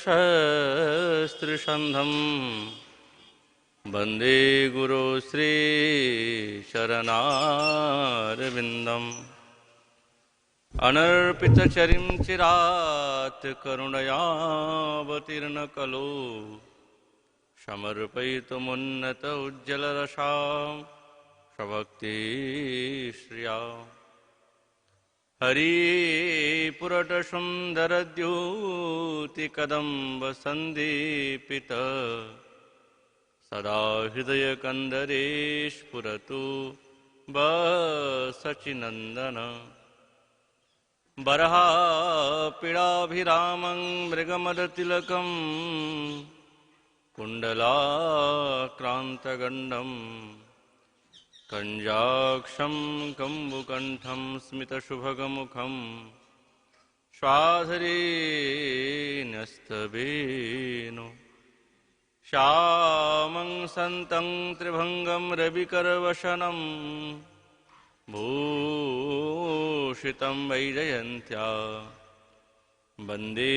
शस्त्रसन्धं वन्दे गुरो श्रीचरणारविन्दम् अनर्पितचरिं चिरात् करुणयावतीर्णकलो समर्पयितुमुन्नत उज्ज्वलरसां स्वभक्तिश्रिया हरिपुरटसुन्दरद्योतिकदम्बसन्दीपित सदा हृदयकन्दरे स्फुरतु सचिनन्दन बर्हापीडाभिरामं मृगमदतिलकं कुण्डलाक्रान्तगण्डम् कञ्जाक्षं कम्बुकण्ठं स्मितशुभगमुखं स्वाधरीन्यस्तवेनो श्यामं सन्तं त्रिभङ्गं रविकरवशनं भूषितं वैजयन्त्या वन्दे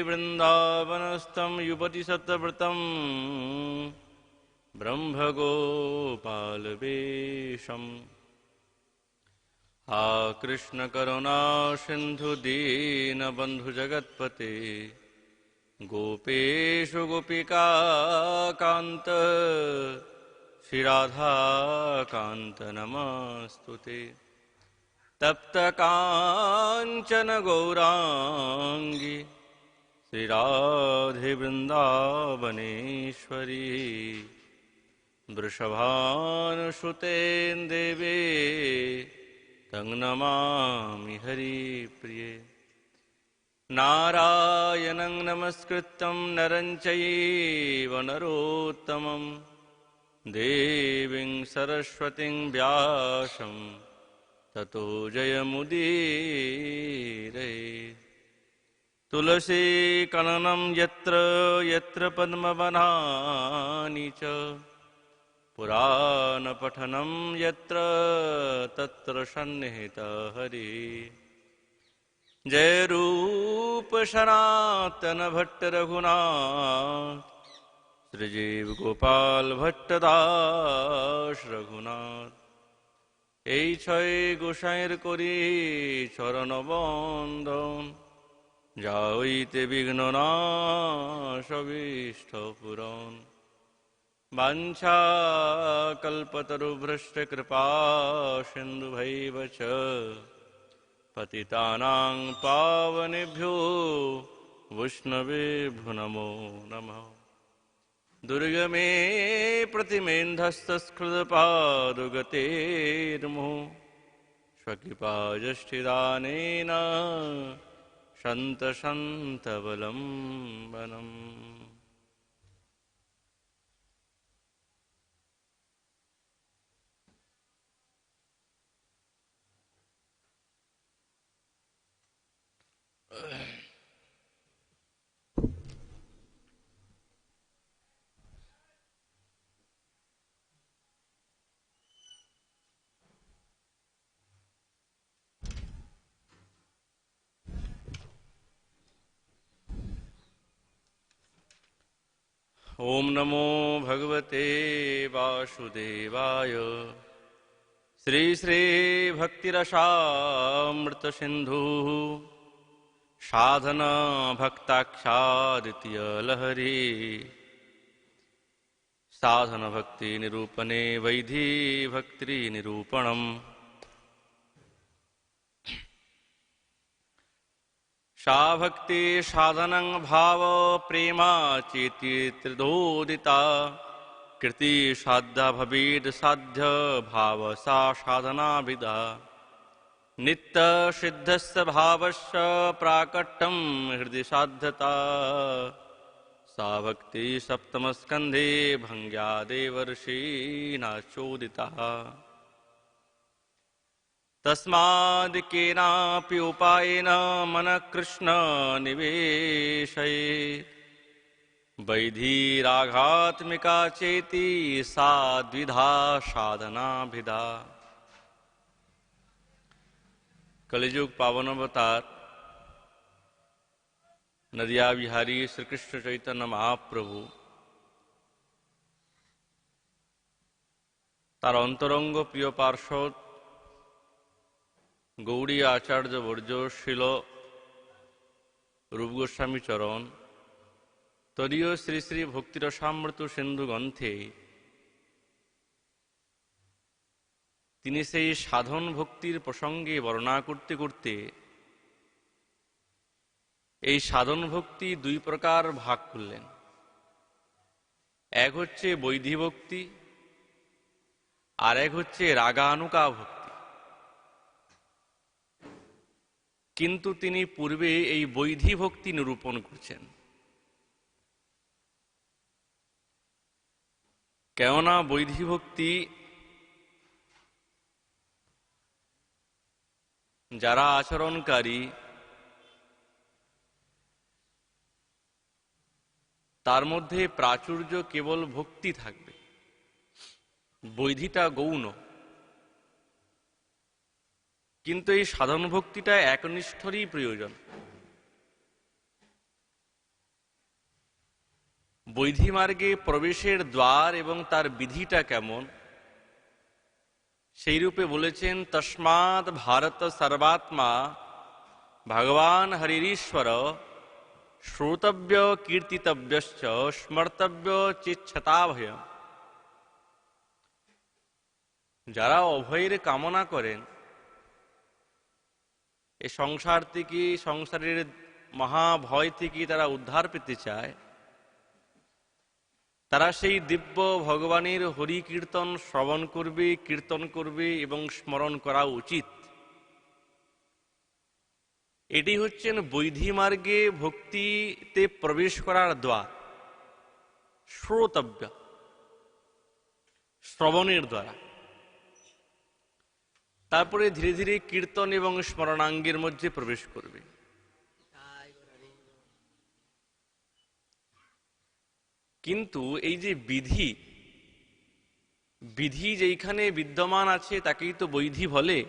वृन्दावनस्थं युवतिसतव्रतं ब्रह्मगोपालवेशम् हा कृष्णकरुणा सिन्धु दीनबन्धुजगत्पते गोपेषु गोपिकान्त श्रीराधाकान्त नमस्तुते तप्तकाञ्चन गौराङ्गी श्रीराधे वृन्दावनेश्वरी वृषभानुसुतेन देवे तं नमामि हरिप्रिये नारायणं नमस्कृतं नरं चैव नरोत्तमं देवीं सरस्वतीं व्यासं ततो जयमुदीरये तुलसीकननं यत्र यत्र पद्मवनानि च पुराणपठनं यत्र तत्र सन्निहितः हरि जय रूप सनातन भट्ट रघुनाथ श्रीजीव गोपाल भट्टदास रघुनाथ এই ছয় গোসাইয়ের করি চরণ বন্দন যাইতে বিঘ্ন নাশ অভীষ্ট পূরণ वाञ्छा कल्पतरुभ्रष्ट कृपा सिन्धुभैव च पतितानां पावनेभ्यो वैष्णवेभ्यो नमो नमः दुर्गमे प्रतिमेन्धस्तस्कृतपादुगतेर्मुः स्वकृपाजष्टिदानेन सन्तसन्तवलम्बनम् ओम नमो भगवते वासुदेवाय श्री श्री भक्तिरसामृत सिंधु साधना भक्ताख्यादित्य लहरी साधन भक्ति निरूपणे वैधि भक्ति निरूपणम् सा भक्ति साधनं भाव प्रेमा चेति त्रिधोदिता कृति साध्या भवेद साध्य भाव सा साधना विदा नित्य सिद्धस्य भावस्य प्राकट्यं हृदि साध्यता सा भक्ति सप्तम स्कंधे भंग्या देवर्षिणा चोदिता तस्माद् केनापि उपायेन मनः कृष्ण निवेशयेत् वैधिराघात्मिका चेति सा द्विधा साधनाभिधा। कलिजुग पावन अवतार नदिया बिहारी श्री कृष्ण चैतन्य महाप्रभु तार अंतरंग प्रिय पार्षद गौड़ी आचार्य वर्ज शिल रूप गोस्वामी चरण तदीय श्री श्री भक्तिरसामृत सिंधु ग्रंथे তিনি সেই সাধন ভক্তির প্রসঙ্গে বর্ণনা করতে করতে এই সাধন ভক্তি দুই প্রকার ভাগ করলেন। এক হচ্ছে বৈধি ভক্তি আর এক হচ্ছে রাগানুকা ভক্তি। কিন্তু তিনি পূর্বে এই বৈধি ভক্তি নিরূপণ করছেন। কেননা বৈধি ভক্তি যারা আচরণকারী তার মধ্যে প্রাচুর্য কেবল ভক্তি থাকবে, বৈধিটা গৌণ। কিন্তু এই সাধন ভক্তিটা একনিষ্ঠরই প্রয়োজন। বৈধি মার্গে প্রবেশের দ্বার এবং তার বিধিটা কেমন সেই রূপে বলেছেন, তস্মাৎ ভারত সর্বাত্মা ভগবান হরিশ্বর শ্রোতব্য কীর্তিতব্যশ্চ স্মর্তব্য চিচ্ছতাভয়। যারা অভয়ের কামনা করেন, এই সংসার থেকে, সংসারের মহাভয় থেকে তারা উদ্ধার পেতে চায়, তারা সেই দিব্য ভগবানের হরি কীর্তন শ্রবণ করবে, কীর্তন করবে এবং স্মরণ করা উচিত। এটি হচ্ছেন বৈধি মার্গে ভক্তিতে প্রবেশ করার দ্বার, শ্রোতব্য, শ্রবণের দ্বারা। তারপরে ধীরে ধীরে কীর্তন এবং স্মরণাঙ্গের মধ্যে প্রবেশ করবে। কিন্তু এই যে বিধি, বিধি যেইখানে বিদ্যমান আছে তাকেই তো বৈধি বলে।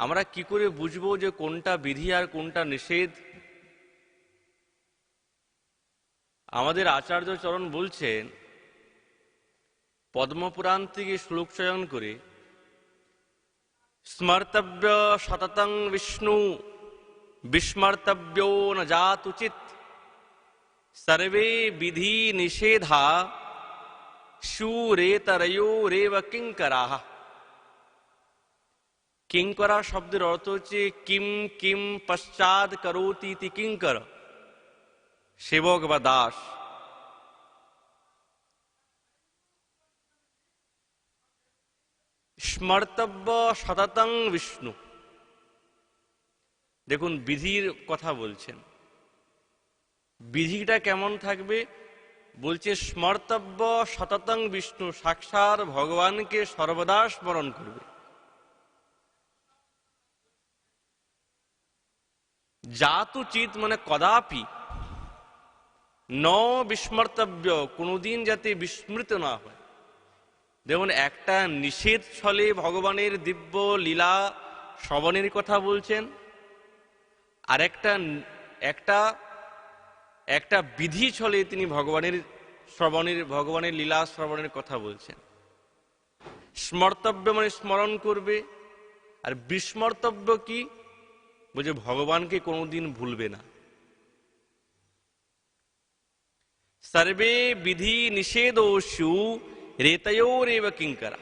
আমরা কি করে বুঝবো যে কোনটা বিধি আর কোনটা নিষেধ? আমাদের আচার্য চরণ বলছেন, পদ্মপুরাণ থেকে শ্লোক চয়ন করে, স্মর্তব্য সততং বিষ্ণু বিস্মর্তব্যো ন জাতুচিত सर्वे विधि निषेधा शूरेतरयोरेव किंकराः। किंकरा शब्দের অর্থ হচ্ছে কিম কিম পশ্চাৎ করোতি ইতি কিঙ্কর, সেবক বা দাস। স্মর্তব্য সততং বিষ্ণু, দেখুন বিধির কথা বলছেন। বিধিটা কেমন থাকবে বলছে, স্মর্তব্য সততং বিষ্ণু, সাক্ষাৎ ভগবানকে সর্বদা স্মরণ করবে। জাতুচিত মানে কদাপি, ন বিস্মর্তব্য, কোনদিন যাতে বিস্মৃত না হয়। যেমন একটা নিষেধ ছলে ভগবানের দিব্য লীলা শ্রবণের কথা বলছেন, আর একটা বিধি ছলে তিনি ভগবানের শ্রবণের, ভগবানের লীলা শ্রবণের কথা বলছেন। স্মর্তব্য মানে স্মরণ করবে, আর বিস্মর্তব্য কি বলছে, ভগবানকে কোনোদিন ভুলবে না। সর্বে বিধি নিষেধোষু রেতয়োরেব কিঙ্করা।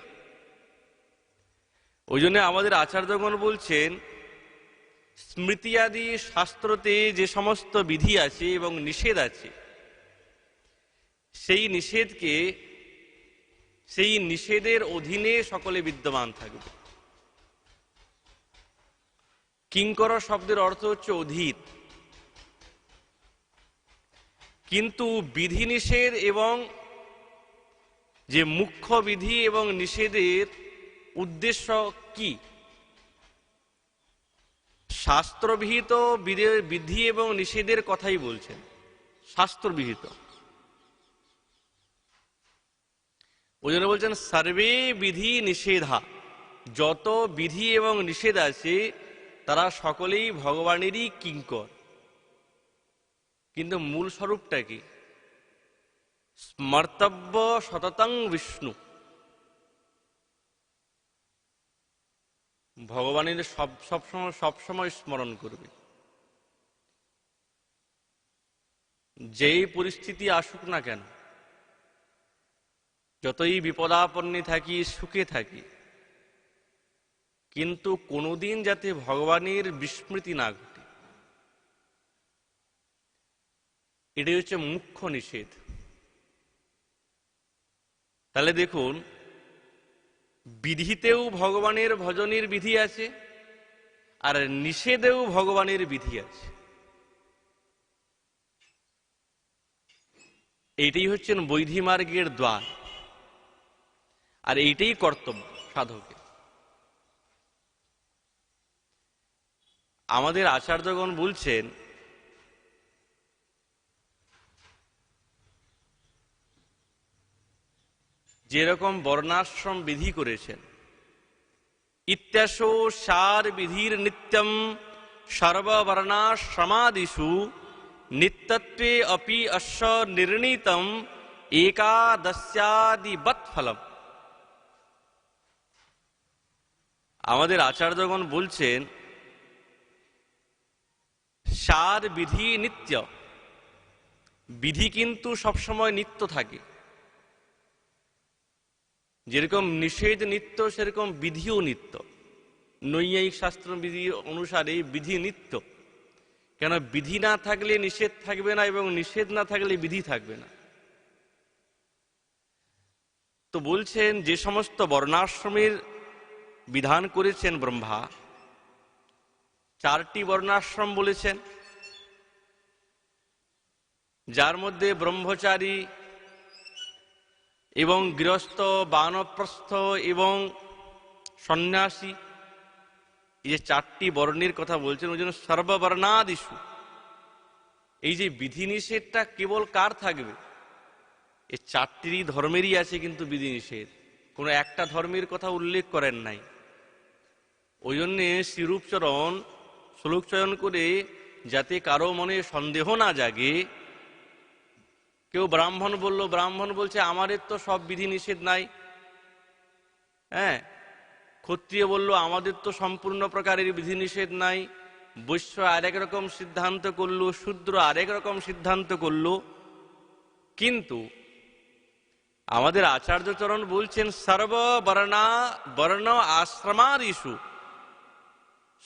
ওই জন্য আমাদের আচার্যগণ বলছেন, স্মৃতি আদি শাস্ত্রতে যে সমস্ত বিধি আছে এবং নিষেধ আছে, সেই নিষেধের অধীনে সকলে বিদ্যমান থাকবে। কিঙ্কর শব্দের অর্থ হচ্ছে অধীর। কিন্তু বিধিনিষেধ এবং যে মুখ্য বিধি এবং নিষেধের উদ্দেশ্য কি? শাস্ত্রবিহিত বিধি এবং নিষেধের কথাই বলছেন, শাস্ত্রবিহিত। ওই জন্য বলছেন সর্বে বিধি নিষেধা, যত বিধি এবং নিষেধ আছে তারা সকলেই ভগবানেরই কিঙ্কর। কিন্তু মূল স্বরূপটা কি? স্মর্তব্য সততং বিষ্ণু, ভগবানের সবসময় স্মরণ করবে। যেই পরিস্থিতি আসুক না কেন, যতই বিপদাপন্নে থাকি, সুখে থাকি, কিন্তু কোনোদিন যাতে ভগবানের বিস্মৃতি না ঘটে, এটাই হচ্ছে মুখ্য নিষেধ। তাহলে দেখুন, বিধিতেও ভগবানের ভজনের বিধি আছে, আর নিষেধেও ভগবানের বিধি আছে। এইটাই হচ্ছেন বৈধি মার্গের দ্বার, আর এইটাই কর্তব্য সাধকের। আমাদের আচার্যগণ বলছেন, যেরকম বর্ণাশ্রম বিধি করেছেন, ইত্যাশো সার বিধির নিত্যম সর্ববর্ণাশ্রমাদিষু নিত্যত্বে অপি অশ্ব নির্ণীতম একাদশ্যাদিবৎ ফলম। আমাদের আচার্যগণ বলছেন, সার বিধি নিত্য, বিধি কিন্তু সবসময় নিত্য থাকে। যেরকম নিষেধ নিত্য, সেরকম বিধিও নিত্য। নৈয়ায়িক শাস্ত্র বিধি অনুসারে বিধি নিত্য। কেন? বিধি না থাকলে নিষেধ থাকবে না, এবং নিষেধ না থাকলে বিধি থাকবে না। তো বলছেন, যে সমস্ত বর্ণাশ্রমের বিধান করেছেন ব্রহ্মা, 4টি বর্ণাশ্রম বলেছেন, যার মধ্যে ব্রহ্মচারী এবং গৃহস্থ, বানপ্রস্থ এবং সন্ন্যাসী, এই যে 4টি বর্ণের কথা বলছেন, ওই জন্য সর্ববর্ণাদিষু। এই যে বিধিনিষেধটা কেবল কার থাকবে? এই 4টি ধর্মেরই আছে, কিন্তু বিধিনিষেধ কোনো একটা ধর্মের কথা উল্লেখ করেন নাই। ওই জন্যে শ্রীরূপচরণ শ্লোক চয়ন করে, যাতে কারো মনে সন্দেহ না জাগে। কেউ ব্রাহ্মণ বলল, ব্রাহ্মণ বলছে আমাদের তো সব বিধি নিষেধ নাই। হ্যাঁ, ক্ষত্রিয় বলল আমাদের তো সম্পূর্ণ প্রকারের বিধি নিষেধ নাই। বৈশ্য আরেক রকম সিদ্ধান্ত করলো, শূদ্র আরেক রকম সিদ্ধান্ত করলো। কিন্তু আমাদের আচার্যচরণ বলছেন, বর্ণ আশ্রমাদিষু,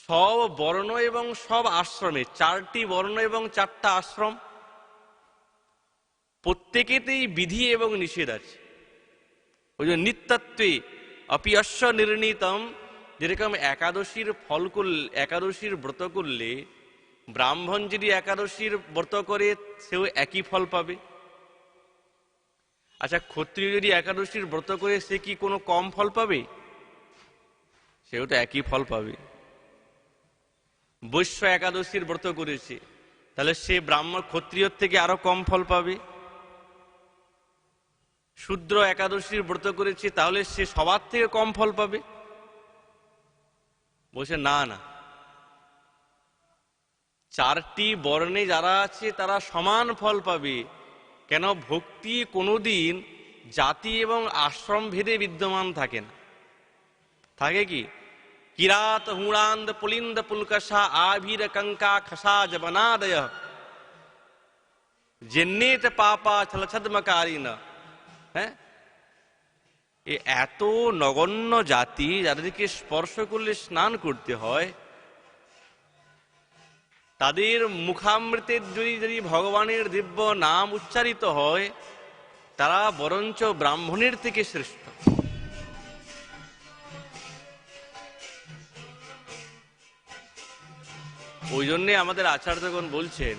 সব বর্ণ এবং সব আশ্রমে, 4টি বর্ণ এবং 4টা আশ্রম, প্রত্যেকেতেই বিধি এবং নিষেধ আছে। ওই জন্য নিত্যত্বে অপি অশ্ব নির্ণীতম। যেরকম একাদশীর ফল করলে, একাদশীর ব্রত করলে, ব্রাহ্মণ যদি একাদশীর ব্রত করে সেও একই ফল পাবে। আচ্ছা, ক্ষত্রিয় যদি একাদশীর ব্রত করে সে কি কোনো কম ফল পাবে? সেও তো একই ফল পাবে। বৈশ্য একাদশীর ব্রত করেছে, তাহলে সে ব্রাহ্মণ ক্ষত্রিয়র থেকে আরো কম ফল পাবে। শূদ্র একাদশীর ব্রত করেছে, তাহলে সে সবার থেকে কম ফল পাবে? বলছে না না, 4টি বর্ণে যারা আছে তারা সমান ফল পাবে। কেন? ভক্তি কোনোদিন জাতি এবং আশ্রম ভেদে বিদ্যমান থাকে না। থাকে কি? কিরাত হুড়ান্দ পুলিন্দ পুলকষা আভির কঙ্কা খসা জবনাদয় জেন্নেত পাপা ছলছদ্মকারী না। হ্যাঁ, এত নগণ্য জাতি যাদেরকে স্পর্শ করলে স্নান করতে হয়, তাদের মুখামৃতের যদি ভগবানের দিব্য নাম উচ্চারিত হয়, তারা বরঞ্চ ব্রাহ্মণের থেকে শ্রেষ্ঠ। ওই জন্যে আমাদের আচার্যগণ বলছেন,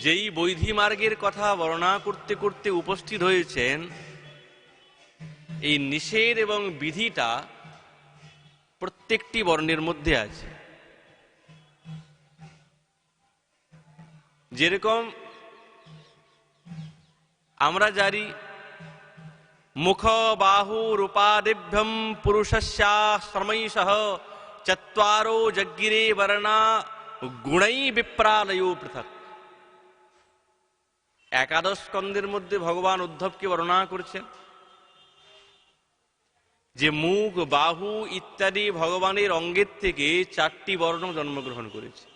যেই বৈধি মার্গের কথা বর্ণনা করতে করতে উপস্থিত হয়েছেন, এই নিষেধ এবং বিধিটা প্রত্যেকটি বর্ণের মধ্যে আছে। যেরকম আমরা জানি, মুখ বাহু রূপাদিভ্যম পুরুষস্যাশ্রমৈষঃ চত্বারো যজ্ঞিরে বর্ণা গুণৈ বিপ্রালয়ো পৃথক। একাদশ স্কন্ধের মধ্যে ভগবান উদ্ধবকে বর্ণনা করছেন যে মুখ বাহু ইত্যাদি ভগবানের অঙ্গের থেকে 4টি বর্ণ জন্মগ্রহণ করেছে,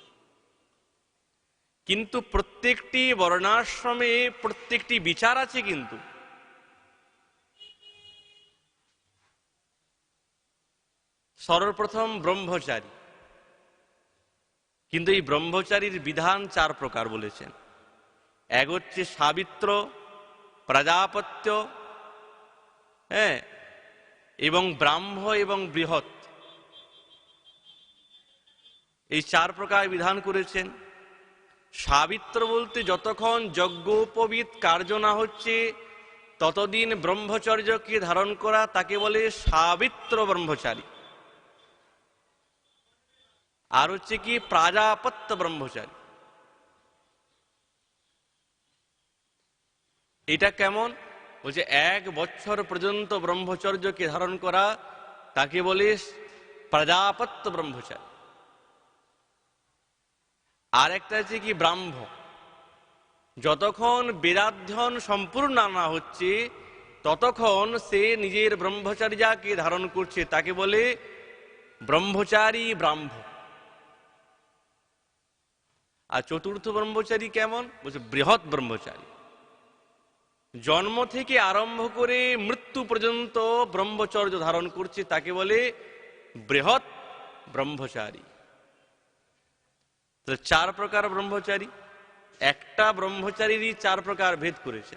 কিন্তু প্রত্যেকটি বর্ণাশ্রমে প্রত্যেকটি বিচার আছে। কিন্তু সর্বপ্রথম ব্রহ্মচারী, কিন্তু এই ব্রহ্মচারীর বিধান 4 প্রকার বলেছেন। এক হচ্ছে সাবিত্র, প্রজাপত্য, হ্যাঁ, এবং ব্রাহ্ম এবং বৃহৎ, এই 4 প্রকার বিধান করেছেন। সাবিত্র বলতে যতক্ষণ যজ্ঞোপবীত কার্য না হচ্ছে ততদিন ব্রহ্মচর্যকে ধারণ করা, তাকে বলে সাবিত্র ব্রহ্মচারী। আর হচ্ছে কি প্রাজাপত্য ব্রহ্মচারী। এটা কেমন? বলছে 1 বছর পর্যন্ত ব্রহ্মচর্যকে ধারণ করা, তাকে বলে প্রজাপত্য ব্রহ্মচারী। আর একটা আছে কি ব্রাহ্ম, যতক্ষণ বেদাধ্যয়ন সম্পূর্ণ না হচ্ছে ততক্ষণ সে নিজের ব্রহ্মচর্যাকে ধারণ করছে, তাকে বলে ব্রহ্মচারী ব্রাহ্ম। আর চতুর্থ ব্রহ্মচারী কেমন? বলছে বৃহৎ ব্রহ্মচারী, জন্ম থেকে আরম্ভ করে মৃত্যু পর্যন্ত ব্রহ্মচর্য ধারণ করছে, তাকে বলে বৃহৎ ব্রহ্মচারী। 4 প্রকার ব্রহ্মচারী, একটা ব্রহ্মচারীরই 4 প্রকার ভেদ করেছে।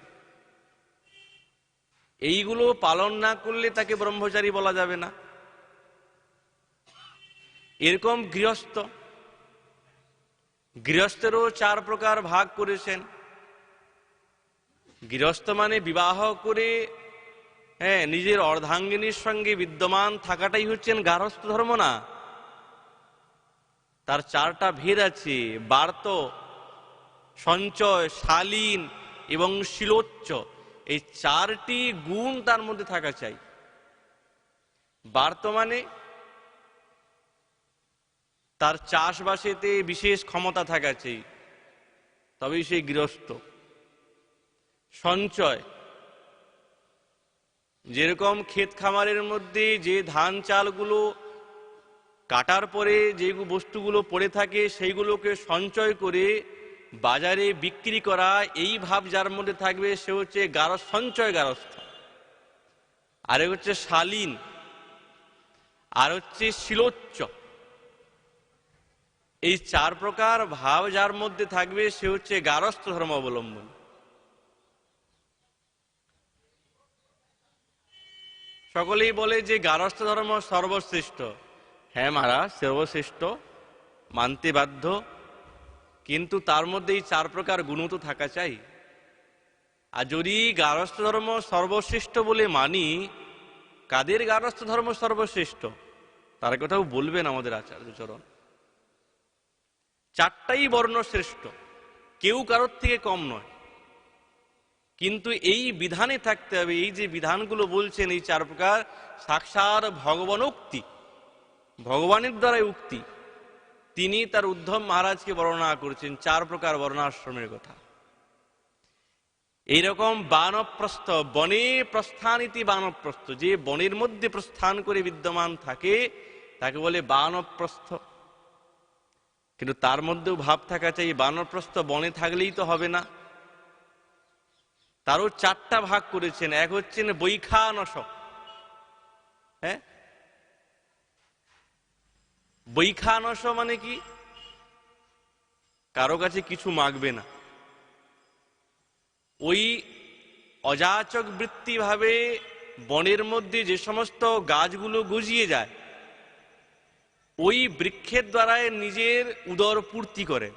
এইগুলো পালন না করলে তাকে ব্রহ্মচারী বলা যাবে না। এরকম গৃহস্থ, গৃহস্থেরও 4 প্রকার ভাগ করেছেন। গৃহস্থ মানে বিবাহ করে, হ্যাঁ, নিজের অর্ধাঙ্গিনীর সঙ্গে বিদ্যমান থাকাটাই হচ্ছেন গার্হস্থ ধর্ম না। তার 4টা ভেদ আছে: বার্ত, সঞ্চয়, শালীন এবং শিলোচ্চ। এই 4টি গুণ তার মধ্যে থাকা চাই। বার্ত মানে তার চাষবাসেতে বিশেষ ক্ষমতা থাকা চাই, তবেই সেই গৃহস্থ। সঞ্চয়, যেরকম ক্ষেত খামারের মধ্যে যে ধান চালগুলো কাটার পরে যে বস্তুগুলো পড়ে থাকে সেইগুলোকে সঞ্চয় করে বাজারে বিক্রি করা, এই ভাব যার মধ্যে থাকবে সে হচ্ছে সঞ্চয় গারস্থ। আরেক হচ্ছে শালীন, আর হচ্ছে শিলোচ্চ। এই 4 প্রকার ভাব যার মধ্যে থাকবে সে হচ্ছে গারস্থ ধর্ম অবলম্বন। সকলেই বলে যে গারস্থ ধর্ম সর্বশ্রেষ্ঠ। হ্যাঁ মহারাজ, সর্বশ্রেষ্ঠ মানতে বাধ্য, কিন্তু তার মধ্যে এই 4 প্রকার গুণ তো থাকা চাই। আর যদি গারস্থ ধর্ম সর্বশ্রেষ্ঠ বলে মানি, কাদের গারস্থ ধর্ম সর্বশ্রেষ্ঠ তার কথাও বলবেন আমাদের আচার্যচরণ। 4টাই বর্ণ শ্রেষ্ঠ, কেউ কারোর থেকে কম নয়, কিন্তু এই বিধানে থাকতে হবে। এই যে বিধানগুলো বলছেন এই 4 প্রকার, সাক্ষাৎ ভগবানোক্তি, ভগবানের দ্বারাই উক্তি। তিনি তার উদ্ধব মহারাজকে বর্ণনা করেছেন 4 প্রকার বর্ণাশ্রমের কথা। এইরকম বানপ্রস্থ, বনে প্রস্থানীতি বানপ্রস্থ, যে বনের মধ্যে প্রস্থান করে বিদ্যমান থাকে তাকে বলে বানপ্রস্থ। কিন্তু তার মধ্যেও ভাব থাকা চাই, বানপ্রস্থ বনে থাকলেই তো হবে না, তারও 4টা ভাগ করেছেন। এক হচ্ছেন বৈখানস, হ্যাঁ, বৈখানস মানে কি? কারো কাছে কিছু মাগবে না, ওই অযাচক বৃত্তি ভাবে বনের মধ্যে যে সমস্ত গাছগুলো গজিয়ে যায় ওই বৃক্ষের দ্বারাই নিজের উদর পূর্তি করে।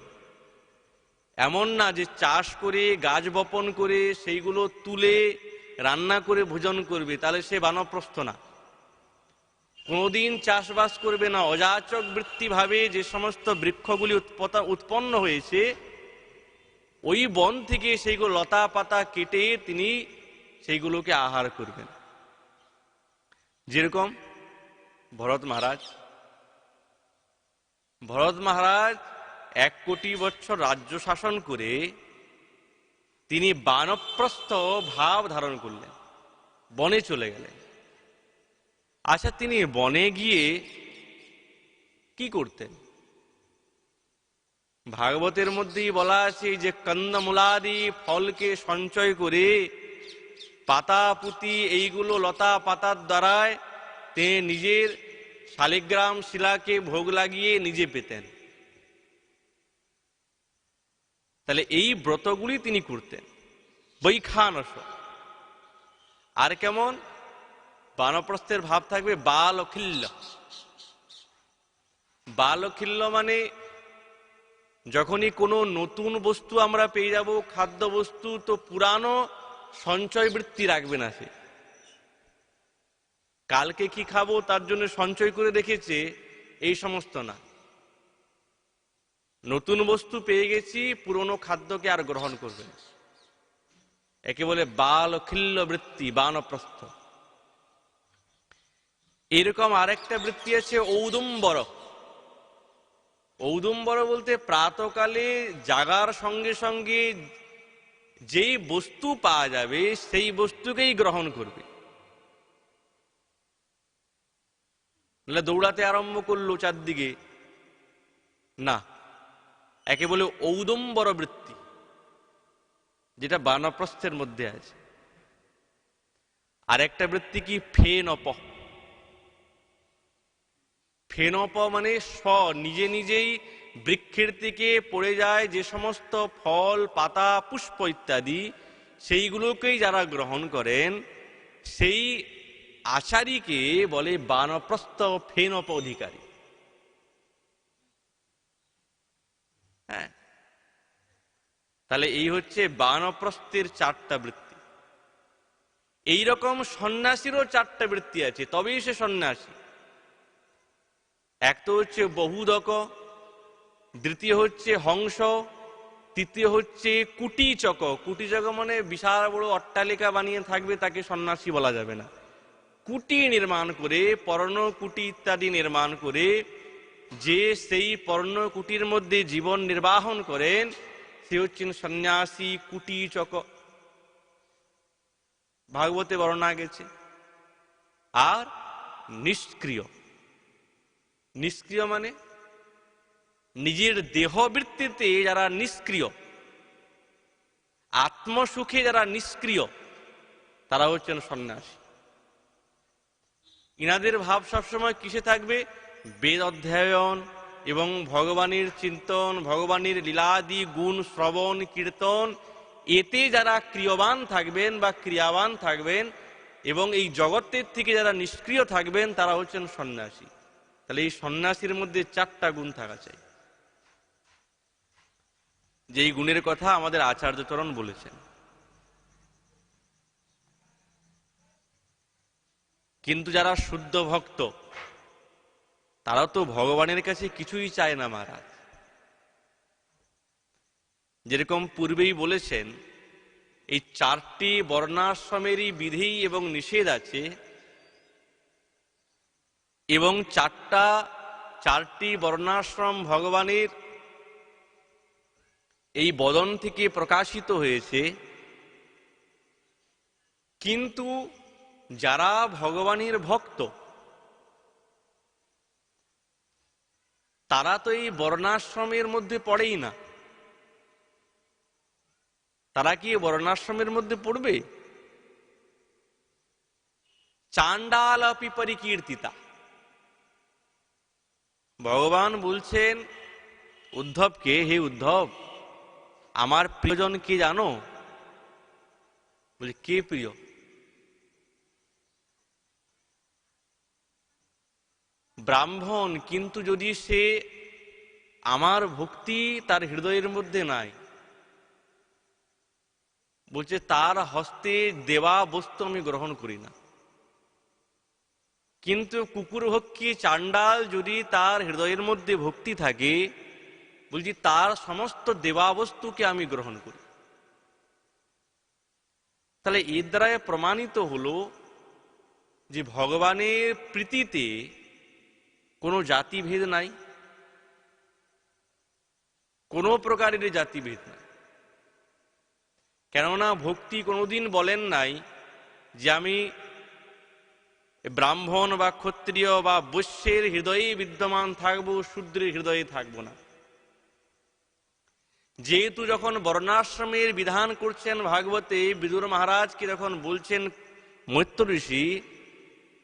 এমন না যে চাষ করে গাছ বপন করে সেইগুলো তুলে রান্না করে ভোজন করবে, তাহলে সে বানপ্রস্থ না। কোনোদিন চাষবাস করবে না, অযাচক বৃত্তিভাবে যে সমস্ত বৃক্ষগুলি উৎপন্ন হয়েছে ওই বন থেকে সেইগুলো লতা পাতা কেটে তিনি সেইগুলোকে আহার করবেন। যেরকম ভরত মহারাজ 1 কোটি বছর রাজ্য শাসন করে তিনি বানপ্রস্থ ভাব ধারণ করলেন, বনে চলে গেলেন। আচ্ছা, তিনি বনে গিয়ে কি করতেন? ভাগবতের মধ্যেই বলা আছে যে কন্দমূলাদি ফলকে সঞ্চয় করে পাতা পুঁতি এইগুলো লতা পাতার দ্বারায় তিনি নিজের শালিগ্রাম শিলাকে ভোগ লাগিয়ে নিজে পেতেন। তাহলে এই ব্রতগুলি তিনি করতেন। বৈখানস। আর কেমন বানপ্রস্থের ভাব থাকবে? বালখিল্য। বালখিল্য মানে যখনই কোনো নতুন বস্তু আমরা পেয়ে যাব, খাদ্য বস্তু, তো পুরানো সঞ্চয় বৃত্তি রাখবে না সে। কালকে কি খাবো তার জন্য সঞ্চয় করে রেখেছে, এই সমস্ত না। নতুন বস্তু পেয়ে গেছি, পুরনো খাদ্যকে আর গ্রহণ করবে না। একে বলে বালখিল্য বৃত্তি, বানপ্রস্থ। এরকম আরেকটা বৃত্তি আছে ঔদুম্বর। ঔদুম্বর বলতে প্রাতকালে জাগার সঙ্গে সঙ্গে যেই বস্তু পাওয়া যাবে সেই বস্তুকেই গ্রহণ করবে। দৌড়াতে আরম্ভ করলো চারদিকে, না। একে বলে ঔদুম্বর বৃত্তি, যেটা বানপ্রস্থের মধ্যে আছে। আর একটা বৃত্তি কি? ফেনপ। ফেনপ মানে নিজে নিজেই বৃক্ষের থেকে পড়ে যায় যে সমস্ত ফল পাতা পুষ্প ইত্যাদি, সেইগুলোকেই যারা গ্রহণ করেন সেই আচারীকে বলে বানপ্রস্থ ফেনপ অধিকারী। হ্যাঁ, তাহলে এই হচ্ছে বানপ্রস্থের 4টা বৃত্তি। এইরকম সন্ন্যাসীরও 4টা বৃত্তি আছে, তবেই সে সন্ন্যাসী। এক তো হচ্ছে বহুদক, দ্বিতীয় হচ্ছে হংস, তৃতীয় হচ্ছে কুটিচক। কুটিচক মানে বিশাল বড় অট্টালিকা বানিয়ে থাকবে, তাকে সন্ন্যাসী বলা যাবে না। কুটি নির্মাণ করে, পর্ণকুটি ইত্যাদি নির্মাণ করে যে সেই পর্ণকুটির মধ্যে জীবন নির্বাহন করেন, সে হচ্ছেন সন্ন্যাসী, কুটিচক। ভাগবতে বর্ণনা গেছে। আর নিষ্ক্রিয়। নিষ্ক্রিয় মানে নিজের দেহবৃত্তিতে যারা নিষ্ক্রিয়, আত্মসুখে যারা নিষ্ক্রিয়, তারা হচ্ছেন সন্ন্যাসী। ইনাদের ভাব সবসময় কিসে থাকবে? বেদ অধ্যয়ন এবং ভগবানের চিন্তন, ভগবানের লীলাদি গুণ শ্রবণ কীর্তন, এতে যারা ক্রিয়বান থাকবেন বা ক্রিয়াবান থাকবেন এবং এই জগতের থেকে যারা নিষ্ক্রিয় থাকবেন, তারা হচ্ছেন সন্ন্যাসী। তাহলে এই সন্ন্যাসীর মধ্যে 4টা গুণ থাকা চাই, যেই গুণের কথা আমাদের আচার্যচরণ বলেছেন। কিন্তু যারা শুদ্ধ ভক্ত, তারা তো ভগবানের কাছে কিছুই চায় না মহারাজ। যেরকম পূর্বেই বলেছেন, এই 4টি বর্ণাশ্রমেরই বিধি এবং নিষেধ আছে, এবং 4টি বর্ণাশ্রম ভগবানের এই বদন থেকে প্রকাশিত হয়েছে। কিন্তু যারা ভগবানের ভক্ত, তারা তো এই বর্ণাশ্রমের মধ্যে পড়েই না। তারা কি বর্ণাশ্রমের মধ্যে পড়বে? চাণ্ডাল অপি পরিকীর্তিতা। ভগবান বলছেন উদ্ধবকে, হে উদ্ধব, আমার প্রিয়জন কে জানো? বলে, কে প্রিয়? ব্রাহ্মণ, কিন্তু যদি সে আমার ভক্তি তার হৃদয়ের মধ্যে নাই, বলছে তার হস্তে দেওয়া বস্তু আমি গ্রহণ করি না। কিন্তু কুকুর ভক্ষী চাণ্ডাল যদি তার হৃদয়ের মধ্যে ভক্তি থাকে, বলছি তার সমস্ত দেওয়া বস্তুকে আমি গ্রহণ করি। তাহলে এর দ্বারা প্রমাণিত হলো যে ভগবানের প্রীতিতে কোনো জাতিভেদ নাই, কোনো প্রকারের জাতিভেদ নাই। কেননা ভক্তি কোনোদিন বলেন নাই যে আমি ব্রাহ্মণ বা ক্ষত্রিয় বা বৈশ্যের হৃদয়ে বিদ্যমান থাকবো, শূদ্রের হৃদয়ে থাকবো না। যেহেতু যখন বর্ণাশ্রমের বিধান করছেন ভাগবতে, বিদুর মহারাজকে যখন বলছেন মৈত্র ঋষি,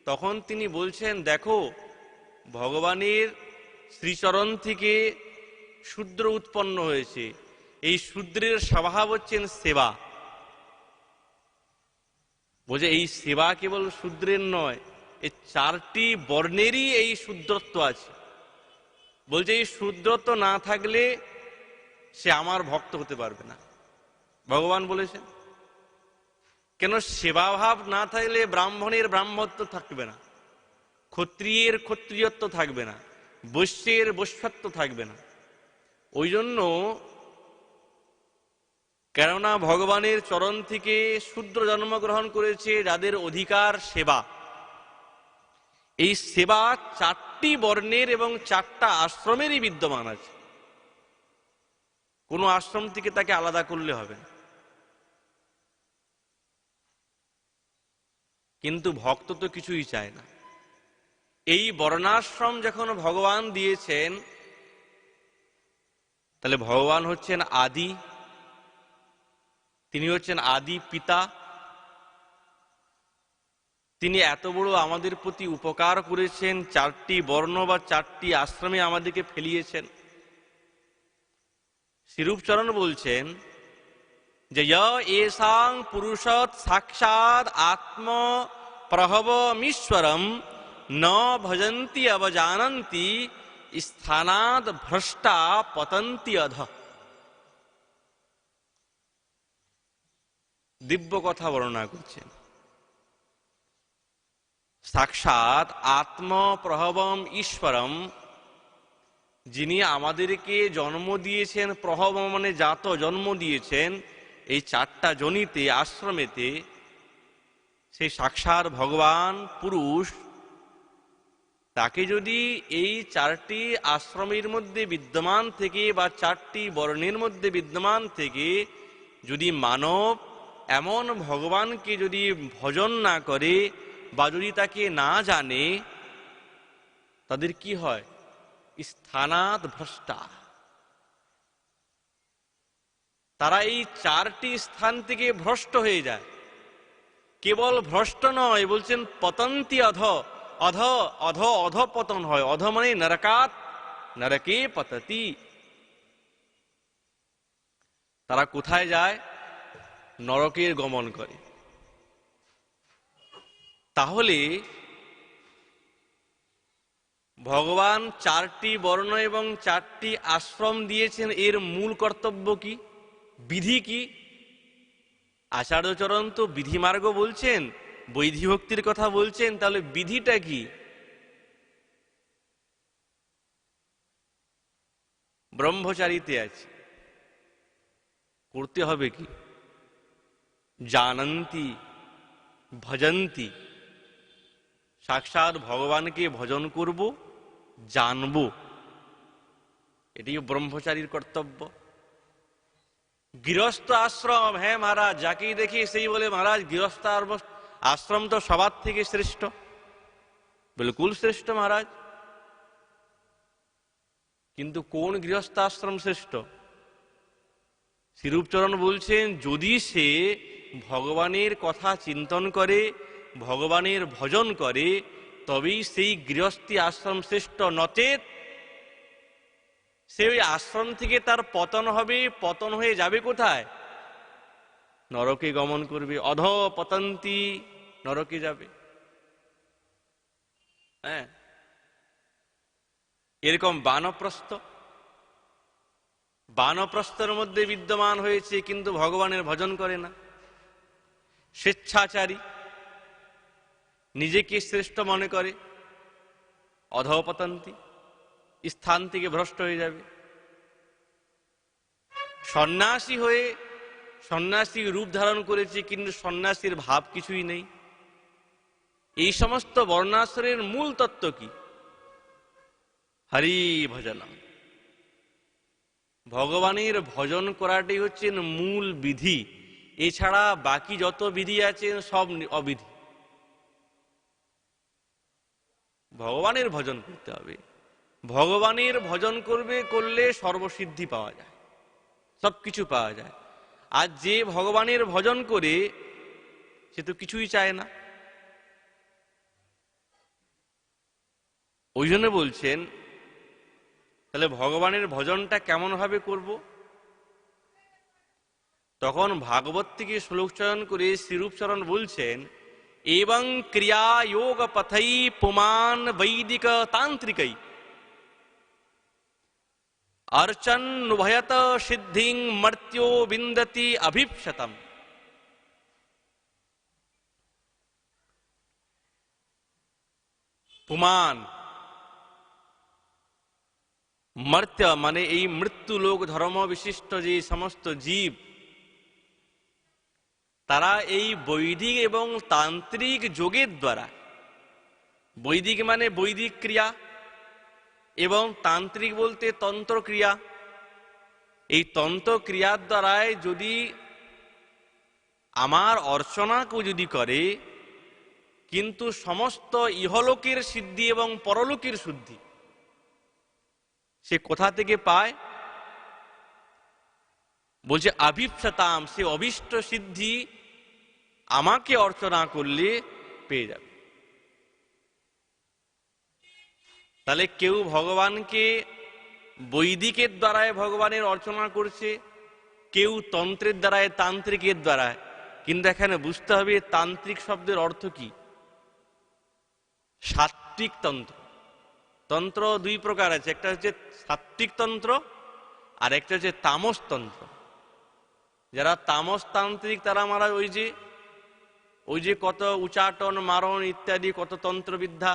তখন তিনি বলছেন দেখো, ভগবানের শ্রীচরণ থেকে শূদ্র উৎপন্ন হয়েছে, এই শূদ্রের স্বভাব হচ্ছেন সেবা। বলছে এই সেবা কেবল শূদ্রের নয়, এই চারটি বর্ণেরই এই শূদ্রত্ব আছে। বলছে এই শূদ্রত্ব না থাকলে সে আমার ভক্ত হতে পারবে না, ভগবান বলেছেন। কেন সেবাভাব না থাকলে ব্রাহ্মণের ব্রাহ্মত্ব থাকবে না, ক্ষত্রিয়ের ক্ষত্রিয়ত্ব থাকবে না, বৈশ্যের বৈশ্যত্ব থাকবে না। ওই জন্য, কেননা ভগবানের চরণ থেকে শূদ্র জন্মগ্রহণ করেছে যাদের অধিকার সেবা। এই সেবা চারটি বর্ণের এবং চারটা আশ্রমেরই বিদ্যমান আছে, কোনো আশ্রম থেকে তাকে আলাদা করলে হবে না। কিন্তু ভক্ত তো কিছুই চায় না। এই বর্ণাশ্রম যখন ভগবান দিয়েছেন, তাহলে ভগবান হচ্ছেন আদি, তিনি হচ্ছেন আদি পিতা। তিনি এত বড় আমাদের প্রতি উপকার করেছেন, চারটি বর্ণ বা চারটি আশ্রমে আমাদেরকে ফেলিয়েছেন। শ্রীরূপচরণ বলছেন যে এসাং পুরুষৎ সাক্ষাৎ আত্ম প্রহবমীশ্বরম ন ভজন্তি অবজানন্তি স্থানাদ ভ্রষ্টা পতন্তি অধ। দিব্য কথা বর্ণনা করছেন। সাক্ষাৎ আত্ম প্রহবম ঈশ্বরম, যিনি আমাদেরকে জন্ম দিয়েছেন, প্রহব মানে জাত, জন্ম দিয়েছেন এই চারটা জনিতে আশ্রমেতে, সেই সাক্ষাৎ ভগবান পুরুষ, তাকে যদি এই চারটি আশ্রমের মধ্যে বিদ্যমান থেকে বা চারটি বর্ণের মধ্যে বিদ্যমান থেকে যদি মানব এমন ভগবানকে যদি ভজন না করে বা যদি তাকে না জানে, তাদের কি হয়? স্থানাৎ ভ্রষ্টা। তারা এই চারটি স্থান থেকে ভ্রষ্ট হয়ে যায়। কেবল ভ্রষ্ট নয়, বলছেন পতন্তি অধ, অধ অধ অধ পতন হয়। অধ মানে নরকাত, নরকে পততি। তারা কোথায় যায়? নরকের গমন করে। তাহলে ভগবান চারটি বর্ণ এবং চারটি আশ্রম দিয়েছেন, এর মূল কর্তব্য কি, বিধি কি? আচার্যচরণ তো বিধিমার্গ বলছেন, বৈধি ভক্তির কথা বলছেন, তাহলে বিধিটা কি? ব্রহ্মচারীতে আছে, করতে হবে কি? জানন্তি ভজন্তি, সাক্ষাৎ ভগবানকে ভজন করব, জানব, এটি ব্রহ্মচারীর কর্তব্য। গৃহস্থ আশ্রম, হ্যাঁ মহারাজ, যাকেই দেখি সেই বলে মহারাজ গৃহস্থ আশ্রম তো সবার থেকে শ্রেষ্ঠ। বিলকুল শ্রেষ্ঠ মহারাজ, কিন্তু কোন গৃহস্থ আশ্রম শ্রেষ্ঠ? শ্রীরূপচরণ বলছেন যদি সে ভগবানের কথা চিন্তন করে, ভগবানের ভজন করে, তবেই সেই গৃহস্থী আশ্রম শ্রেষ্ঠ। নচেত সে ওই আশ্রম থেকে তার পতন হবে, পতন হয়ে যাবে কোথায়? নরকে গমন করবে। অধ পতন্তি, নরকে যাবে। হ্যাঁ, এরকম বানপ্রস্থ, বানপ্রস্থের মধ্যে বিদ্যমান হয়েছে কিন্তু ভগবানের ভজন করে না। স্বেচ্ছাচারী, নিজেকে শ্রেষ্ঠ মনে করে, অধঃপতন্তি, স্থান থেকে ভ্রষ্ট হয়ে যাবে। সন্ন্যাসী হয়ে সন্ন্যাসী রূপ ধারণ করেছে কিন্তু সন্ন্যাসীর ভাব কিছুই নেই। এই সমস্ত বর্ণাশ্রমের মূল তত্ত্ব কি? হরি ভজনম। ভগবানের ভজন করাটাই হচ্ছে মূল বিধি। এছাড়া বাকি যত বিধি আছে সব অবিধি। ভগবানের ভজন করতে হবে। ভগবানের ভজন করলে সর্বসিদ্ধি পাওয়া যায়, সবকিছু পাওয়া যায়। আর যে ভগবানের ভজন করে সে তো কিছুই চায় না। ওই জন্য বলছেন, তাহলে ভগবানের ভজনটা কেমন ভাবে করব? তখন ভাগবত থেকে শ্লোক চয়ন করে শ্রীরূপচরণ বলছেন, এবং ক্রিয়া যোগ পথৈ পুমান বৈদিক তান্ত্রিकै अर्चन नुभयत सिद्धिं मर्त्यो विन्दति अभीप्सतम। पुमान मर्त्य माने এই মৃত্যু লোক ধর্ম বিশিষ্ট যে সমস্ত জীব, তারা এই বৈদিক এবং তান্ত্রিক যোগের দ্বারা, বৈদিক মানে বৈদিক ক্রিয়া এবং তান্ত্রিক বলতে তন্ত্র ক্রিয়া, এই তন্ত্র ক্রিয়ার দ্বারায় যদি আমার অর্চনাকে যদি করে, কিন্তু সমস্ত ইহলোকের সিদ্ধি এবং পরলোকের শুদ্ধি সে কোথা থেকে পায়? বলছে আভিপ্সাতাম, সে অভীষ্ট সিদ্ধি আমাকে অর্চনা করলে পেয়ে যাবে। তাহলে কেউ ভগবানকে বৈদিকের দ্বারায় ভগবানের অর্চনা করছে, কেউ তন্ত্রের দ্বারায়, তান্ত্রিকের দ্বারায়। কিন্তু এখানে বুঝতে হবে তান্ত্রিক শব্দের অর্থ কি। সাত্ত্বিক তন্ত্র, তন্ত্র দুই প্রকার আছে, একটা হচ্ছে সাত্ত্বিক তন্ত্র আর একটা হচ্ছে তামস তন্ত্র। যারা তামস তান্ত্রিক তারা মারা ওই যে কত উচাটন মারণ ইত্যাদি কত তন্ত্রবিদ্যা,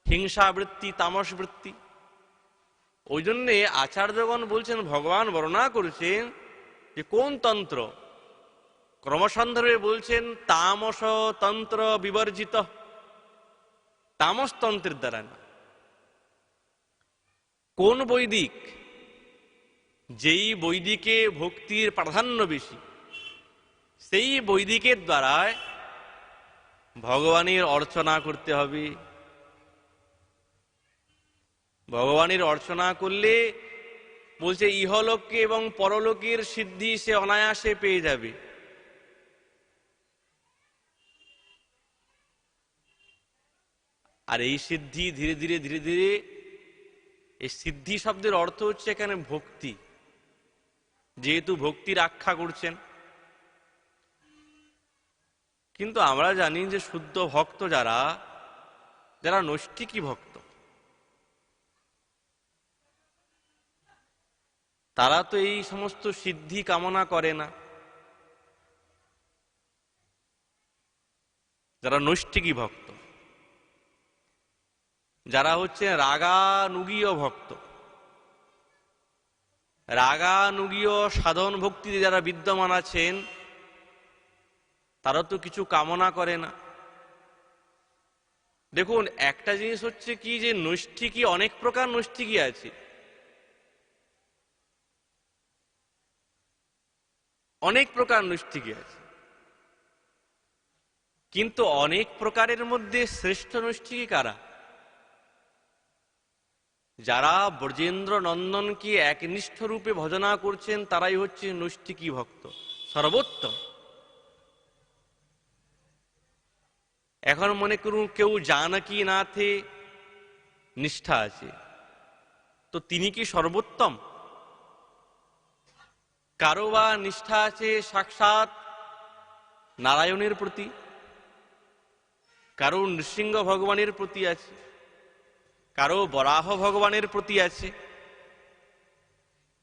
হিংসা বৃত্তি, তামস বৃত্তি। ওই জন্যে আচার্যগণ বলছেন, ভগবান বর্ণনা করেছেন যে কোন তন্ত্র, ক্রমসন্ধর্বে বলছেন তামস তন্ত্র বিবর্জিত, তামস তন্ত্রের দ্বারা না। কোন বৈদিক? যেই বৈদিকে ভক্তির প্রাধান্য বেশি, সেই বৈদিকের দ্বারায় ভগবানের অর্চনা করতে হবে। ভগবানের অর্চনা করলে বলছে ইহলোককে এবং পরলোকের সিদ্ধি সে অনায়াসে পেয়ে যাবে। আর এই সিদ্ধি ধীরে ধীরে ধীরে ধীরে, এই সিদ্ধি শব্দের অর্থ হচ্ছে এখানে ভক্তি, যেহেতু ভক্তির আখ্যা করছেন। কিন্তু আমরা জানি যে শুদ্ধ ভক্ত যারা, যারা নৈষ্ঠিকী ভক্ত, তারা তো এই সমস্ত সিদ্ধি কামনা করে না। যারা নৈষ্ঠিকী ভক্ত, যারা হচ্ছে রাগানুগীয় ভক্ত, রাগানুগীয় সাধন ভক্তিতে যারা বিদ্যমান আছেন, তারা তো কিছু কামনা করে না। দেখুন, একটা জিনিস হচ্ছে কি, যে নৈষ্ঠিকী, অনেক প্রকার নৈষ্ঠিকী আছে, অনেক প্রকার নৈষ্ঠিকী আছে, কিন্তু অনেক প্রকারের মধ্যে শ্রেষ্ঠ নৈষ্ঠিকী কারা? যারা ব্রজেন্দ্র নন্দনকে একনিষ্ঠ রূপে ভজনা করছেন, তারাই হচ্ছে নৈষ্ঠিকী ভক্ত, সর্বোত্তম। এখন মনে করুন কেউ জানকী নাথে নিষ্ঠা আছে, তো তিনি কি সর্বোত্তম? কারো বা নিষ্ঠা আছে সাক্ষাৎ নারায়ণের প্রতি, কারো নৃসিংহ ভগবানের প্রতি আছে, কারো বরাহ ভগবানের প্রতি আছে।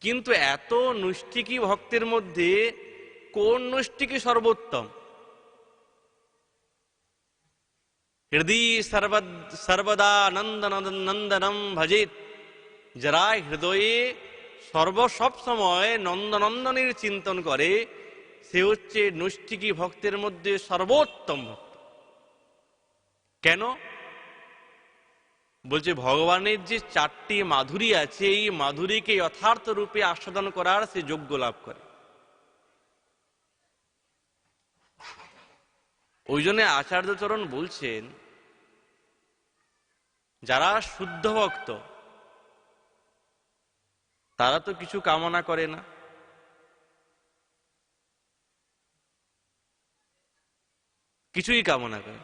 কিন্তু এত নৈষ্ঠিকী ভক্তের মধ্যে কোন নৈষ্ঠিকী সর্বোত্তম? হৃদয় সর্বদা নন্দনম ভজেত, যারা হৃদয়ে সব সময় নন্দনন্দনের চিন্তন করে, সে হচ্ছে নৈষ্ঠিকী ভক্তের মধ্যে সর্বোত্তম ভক্ত। কেন? বলছে ভগবানের যে 4টি মাধুরী আছে, এই মাধুরীকে যথার্থ রূপে আস্বাদন করার সে যোগ্য লাভ করে। ওই জন্য আচার্যচরণ বলছেন, যারা শুদ্ধ ভক্ত তারা তো কিছু কামনা করে না। কিছুই কামনা করে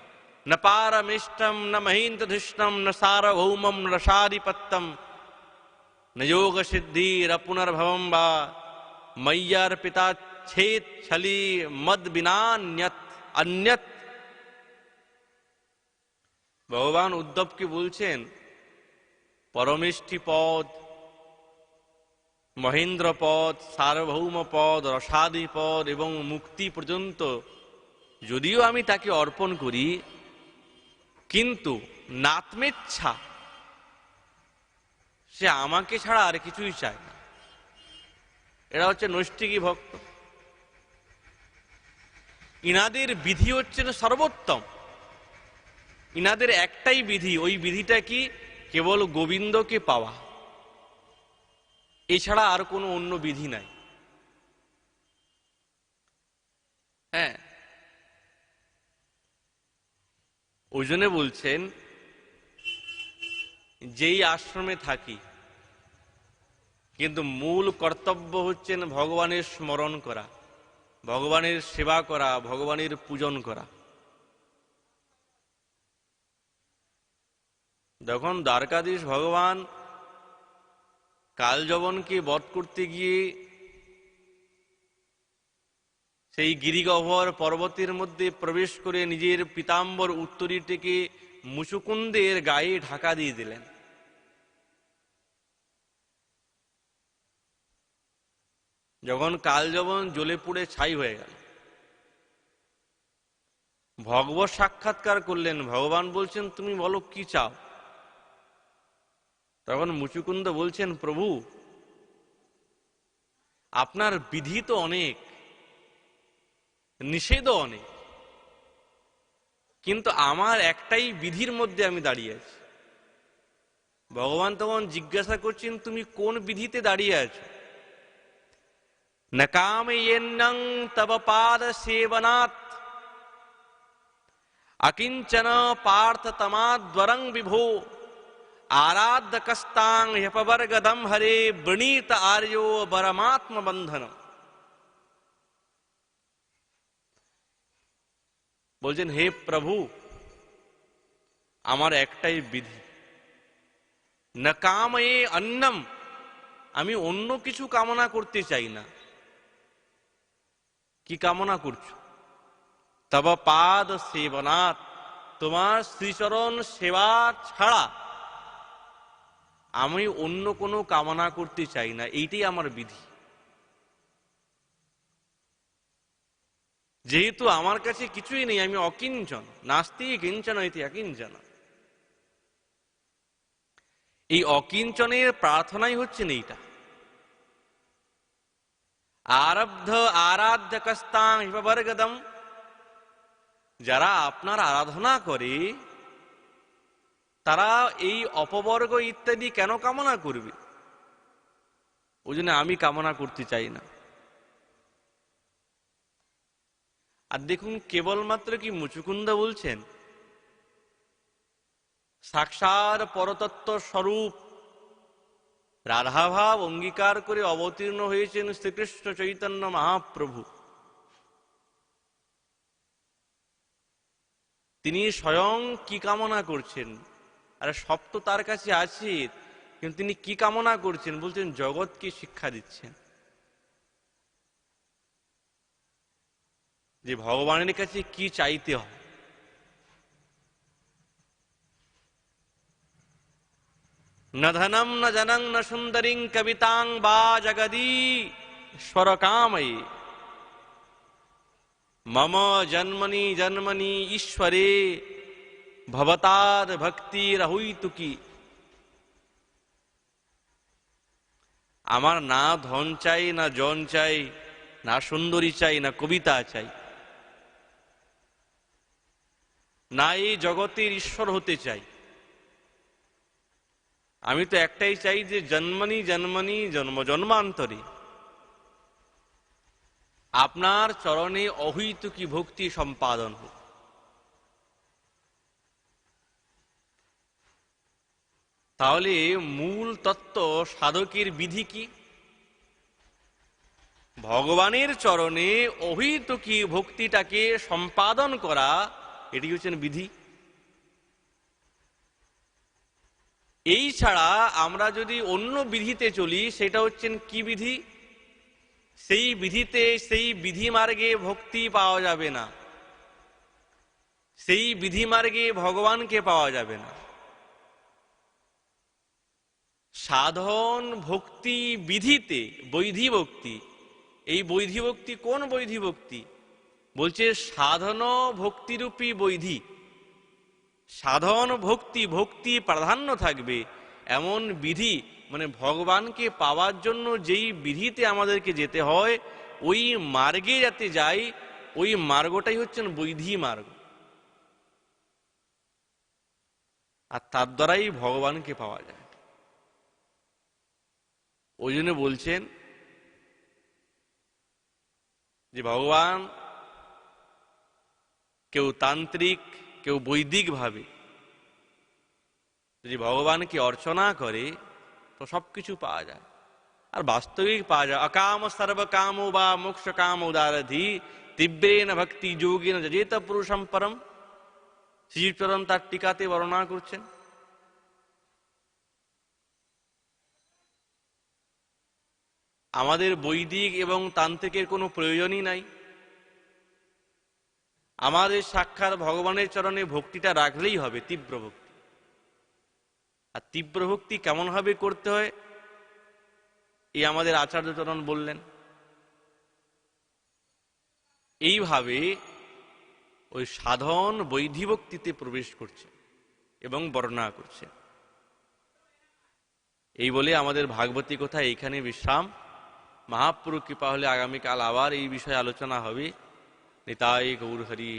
না। পারমিষ্টম ন মহীন্তধিষ্ণম ন সার্বভৌমম ন সাধিপত্যম ন যোগ সিদ্ধির পুনর্ভবম বা ময়্যার পিতা ছেদ ছলি মদ বিনান্যত অন্যত। ভগবান উদ্ধবকে বলছেন, পরমেষ্ঠি পদ, মহেন্দ্র পদ, সার্বভৌম পদ, রসাদি পদ এবং মুক্তি পর্যন্ত যদিও আমি তাকে অর্পণ করি, কিন্তু নাত্মেচ্ছা, সে আমাকে ছাড়া আর কিছুই চায় না। এরা হচ্ছে নৈষ্ঠিকী ভক্ত। ইনাদের বিধি হচ্ছে সর্বোত্তম। ইনাদের একটাই বিধি, ওই বিধিটা কি? কেবল গোবিন্দকে পাওয়া, এছাড়া আর কোনো অন্য বিধি নাই। হ্যাঁ, ওই জন্য বলছেন, যেই আশ্রমে থাকি কিন্তু মূল কর্তব্য হচ্ছেন ভগবানের স্মরণ করা, ভগবানের সেবা করা, ভগবানের পূজন করা। যখন দ্বারকাধীশ ভগবান কালযবনকে বধ করতে গিয়ে সেই গিরিগহ্বর পর্বতের মধ্যে প্রবেশ করে নিজের পীতাম্বর উত্তরীটিকে মুচুকুন্দের গায়ে ঢাকা দিয়ে দিলেন, যখন কালযবন জ্বলে পুড়ে ছাই হয়ে গেল, ভগবত সাক্ষাৎকার করলেন। ভগবান বলছেন, তুমি বলো কি চাও? তখন মুচুকুন্দ বলছেন, প্রভু আপনার বিধি তো অনেক, নিষেধও অনেক, কিন্তু আমার একটাই বিধির মধ্যে আমি দাঁড়িয়ে আছি। ভগবান তখন জিজ্ঞাসা করছেন, তুমি কোন বিধিতে দাঁড়িয়ে আছো? ন কাময়েন্নং তব পাদ সেবনাৎ অকিঞ্চন পার্থ তমাদ্বরং বিভো আরাধ্য কস্তাং হ্যপবর্গদম হরে বৃণীত আর্यो পরমাত্ম বন্ধন। বলছেন, হে প্রভু, আমার একটাই বিধি, ন কাময়ে অন্নম, আমি অন্য কিছু কামনা করতে চাই না। কি কামনা করছো? তব পাদ সেবনাৎ, তোমার শ্রীচরণ সেবা ছাড়া আমি অন্য কোনো কামনা করতে চাই না, এইটাই আমার বিধি। যেহেতু আমার কাছে কিছুই নেই, আমি অকিঞ্চন, নাস্তি কিঞ্চন ইতি অকিঞ্চন, এই অকিঞ্চনের প্রার্থনাই হচ্ছে এইটা। আরব্ধ আরাধ্য কস্তাং হিপবর্গদম, যারা আপনার আরাধনা করে তারা এই অপবর্গ ইত্যাদি কেন কামনা করবে? ওই জন্য আমি কামনা করতে চাই না। আর দেখুন, কেবলমাত্র কি মুচুকুন্দ বলছেন, সাক্ষাৎ পরতত্ত্ব স্বরূপ রাধাভাব অঙ্গীকার করে অবতীর্ণ হয়েছেন শ্রীকৃষ্ণ চৈতন্য মহাপ্রভু। তিনি স্বয়ং কি কামনা করছেন? আরে সব তো তার কাছে আছে, কিন্তু তিনি কি কামনা করছেন? বলছেন, জগৎকে শিক্ষা দিচ্ছেন যে ভগবানের কাছে কি চাইতে হয়। न धनम न जनं न सुंदरीं कवितां वा जगदीश्वर कामये मम जन्मनि जन्मनि ईश्वरे भवताद भक्ति रहुइतु की। আমার না ধন চাই, না জন চাই, না সুন্দরী চাই, না কবিতা চাই, না এই জগতের ঈশ্বর হতে চাই। আমি তো একটাই চাই যে জন্মনি জন্মনি জন্ম জন্মান্তরে আপনার চরণে অহৈতুকী ভক্তি সম্পাদন হোক। তাহলে মূল তত্ত্ব সাধকের বিধি কি? ভগবানের চরণে অহৈতুকী ভক্তিটাকে সম্পাদন করা, এটি হচ্ছেন বিধি। এই ছাড়া আমরা যদি অন্য বিধিতে চলি, সেটা হচ্ছেন কি বিধি? সেই বিধিতে, সেই বিধি মার্গে ভক্তি পাওয়া যাবে না, সেই বিধি মার্গে ভগবানকে পাওয়া যাবে না। সাধন ভক্তি বিধিতে বৈধি ভক্তি। এই বৈধি ভক্তি কোন বৈধি ভক্তি? বলছে সাধন ভক্তিরূপী বৈধি। সাধন ভক্তি, ভক্তি প্রাধান্য থাকবে এমন বিধি, মানে ভগবানকে পাওয়ার জন্য যেই বিধিতে আমাদেরকে যেতে হয়, ওই মার্গে যাতে যাই, ওই মার্গটাই হচ্ছেন বৈধি মার্গ। আর তার দ্বারাই ভগবানকে পাওয়া যায়। ওই জন্য বলছেন যে ভগবান কেউ তান্ত্রিক, কেউ বৈদিক ভাবে যদি ভগবানকে অর্চনা করে তো সবকিছু পাওয়া যায়। আর বাস্তবিক পাওয়া যায়। অকাম সর্বকাম বা মোক্ষ কাম উদারধি তীব্রেন ভক্তি যোগেন যজেত পুরুষম পরম। শ্রীচরণ তার টিকাতে বর্ণনা করছেন। আমাদের বৈদিক এবং তান্ত্রিকের কোনো প্রয়োজনই নাই। আমাদের সাক্ষাৎ ভগবানের চরণে ভক্তিটা রাখলেই হবে, তীব্র ভক্তি। আর তীব্র ভক্তি কেমন ভাবে করতে হয়, এই আমাদের আচার্যচরণ বললেন। এইভাবে ওই সাধন বৈধি ভক্তিতে প্রবেশ করছে এবং বর্ণনা করছে। এই বলে আমাদের ভাগবতী কথা এইখানে বিশ্রাম। মহাপ্রভু কৃপা হলে আগামীকাল আবার এই বিষয়ে আলোচনা হবে। নিতাই গৌর হরি।